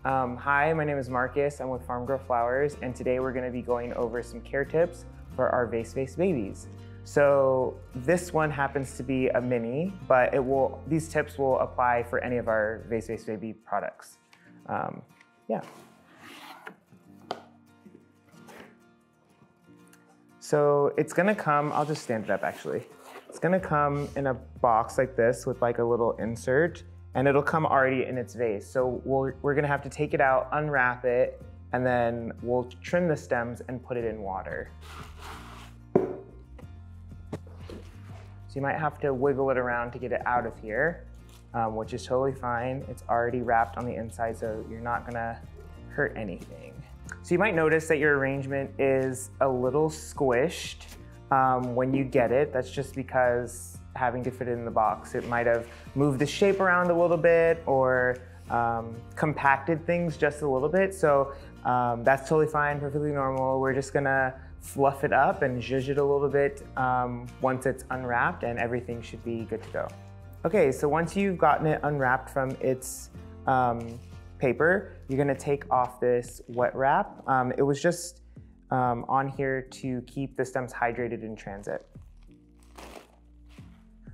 Hi, my name is Marcus. I'm with Farmgirl Flowers, and today we're going to be going over some care tips for our Vase babies. So this one happens to be a mini, but these tips will apply for any of our Vase baby products. Yeah. So it's going to come, I'll just stand it up actually. It's going to come in a box like this with like a little insert, and it'll come already in its vase. So we're going to have to take it out, unwrap it, and then we'll trim the stems and put it in water. So you might have to wiggle it around to get it out of here, which is totally fine. It's already wrapped on the inside, so you're not going to hurt anything. So you might notice that your arrangement is a little squished when you get it. That's just because having to fit it in the box, it might have moved the shape around a little bit or compacted things just a little bit. So that's totally fine, perfectly normal. We're just gonna fluff it up and zhuzh it a little bit once it's unwrapped, and everything should be good to go. Okay, so once you've gotten it unwrapped from its paper, you're gonna take off this wet wrap. It was just on here to keep the stems hydrated in transit.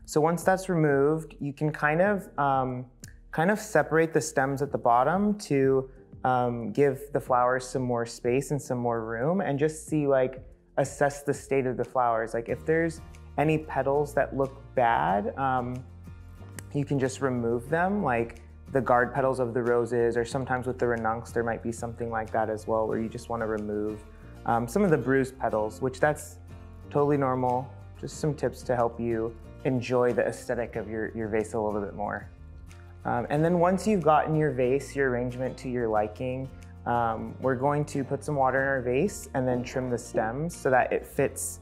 So once that's removed, you can kind of separate the stems at the bottom to give the flowers some more space and some more room, and just see, like, assess the state of the flowers. Like if there's any petals that look bad, you can just remove them, like the guard petals of the roses, or sometimes with the ranuncs, there might be something like that as well, where you just want to remove some of the bruised petals, which that's totally normal. Just some tips to help you enjoy the aesthetic of your vase a little bit more. And then once you've gotten your vase, your arrangement to your liking, we're going to put some water in our vase and then trim the stems so that it fits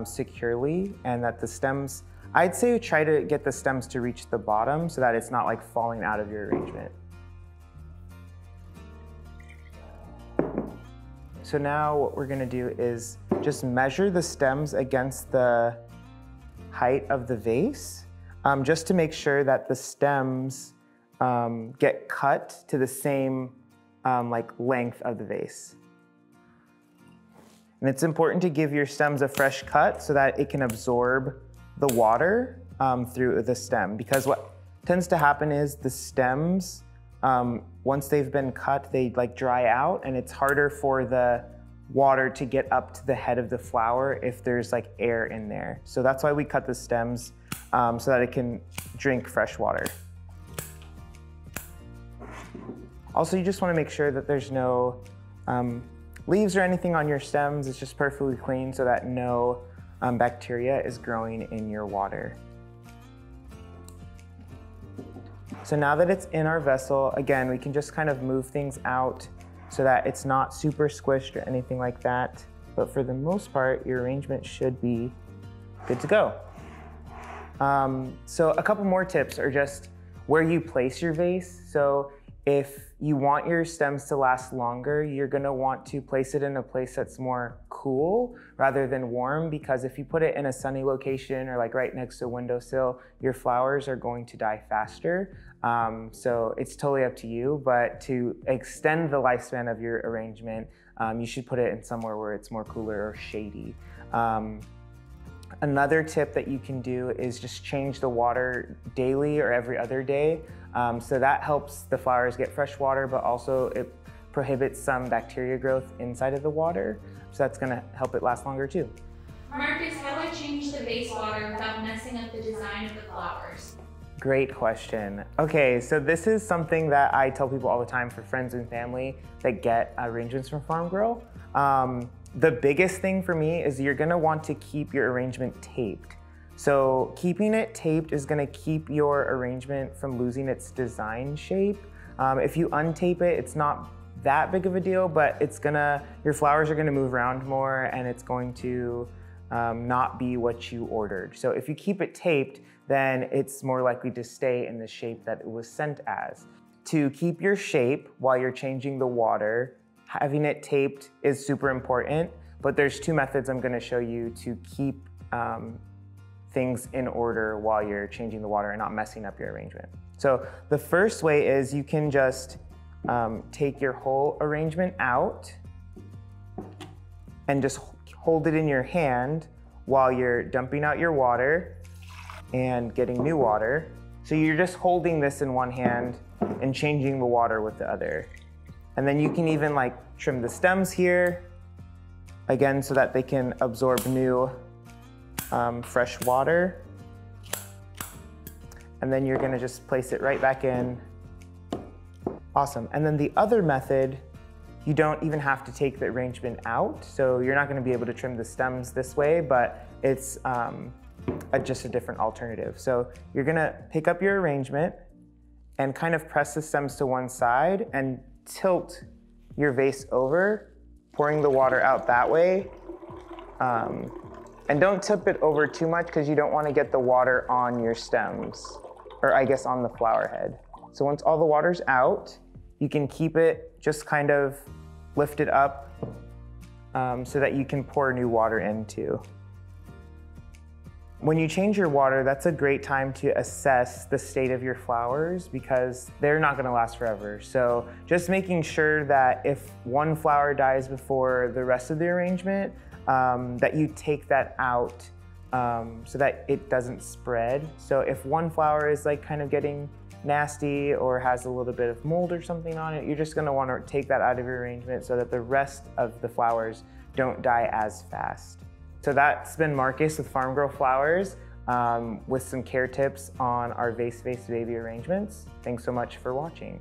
securely, and that the stems, I'd say try to get the stems to reach the bottom so that it's not like falling out of your arrangement. So now what we're gonna do is just measure the stems against the height of the vase, just to make sure that the stems get cut to the same like length of the vase. And it's important to give your stems a fresh cut so that it can absorb the water through the stem, because what tends to happen is the stems, once they've been cut, they like dry out, and it's harder for the water to get up to the head of the flower if there's like air in there. So that's why we cut the stems so that it can drink fresh water. Also, you just want to make sure that there's no leaves or anything on your stems. It's just perfectly clean so that no bacteria is growing in your water. So now that it's in our vessel, again, we can just kind of move things out so that it's not super squished or anything like that. But for the most part, your arrangement should be good to go. So a couple more tips are just where you place your vase. So if you want your stems to last longer, you're gonna want to place it in a place that's more cool rather than warm, because if you put it in a sunny location or like right next to a windowsill, your flowers are going to die faster. So it's totally up to you, but to extend the lifespan of your arrangement, you should put it in somewhere where it's more cooler or shady. Another tip that you can do is just change the water daily or every other day. So that helps the flowers get fresh water, but also it prohibits some bacteria growth inside of the water. So that's gonna help it last longer too. Marcus, how do I change the vase water without messing up the design of the flowers? Great question. Okay, so this is something that I tell people all the time for friends and family that get arrangements from Farmgirl. The biggest thing for me is you're gonna want to keep your arrangement taped. So keeping it taped is gonna keep your arrangement from losing its design shape. If you untape it, it's not that big of a deal, but your flowers are gonna move around more, and it's going to not be what you ordered. So if you keep it taped, then it's more likely to stay in the shape that it was sent as. To keep your shape while you're changing the water, having it taped is super important, but there's two methods I'm gonna show you to keep things in order while you're changing the water and not messing up your arrangement. So the first way is you can just take your whole arrangement out and just hold it in your hand while you're dumping out your water and getting new water. So you're just holding this in one hand and changing the water with the other. And then you can even like trim the stems here, again, so that they can absorb new fresh water. And then you're gonna just place it right back in. Awesome. And then the other method, you don't even have to take the arrangement out. So you're not gonna be able to trim the stems this way, but it's just a different alternative. So you're gonna pick up your arrangement and kind of press the stems to one side and tilt your vase over, pouring the water out that way. And don't tip it over too much because you don't want to get the water on your stems, or I guess on the flower head. So once all the water's out, you can keep it just kind of lifted up so that you can pour new water into. When you change your water, that's a great time to assess the state of your flowers because they're not gonna last forever. So just making sure that if one flower dies before the rest of the arrangement, that you take that out so that it doesn't spread. So if one flower is like kind of getting nasty or has a little bit of mold or something on it, you're just gonna wanna take that out of your arrangement so that the rest of the flowers don't die as fast. So that's been Marcus with Farmgirl Flowers with some care tips on our Vase Baby arrangements. Thanks so much for watching.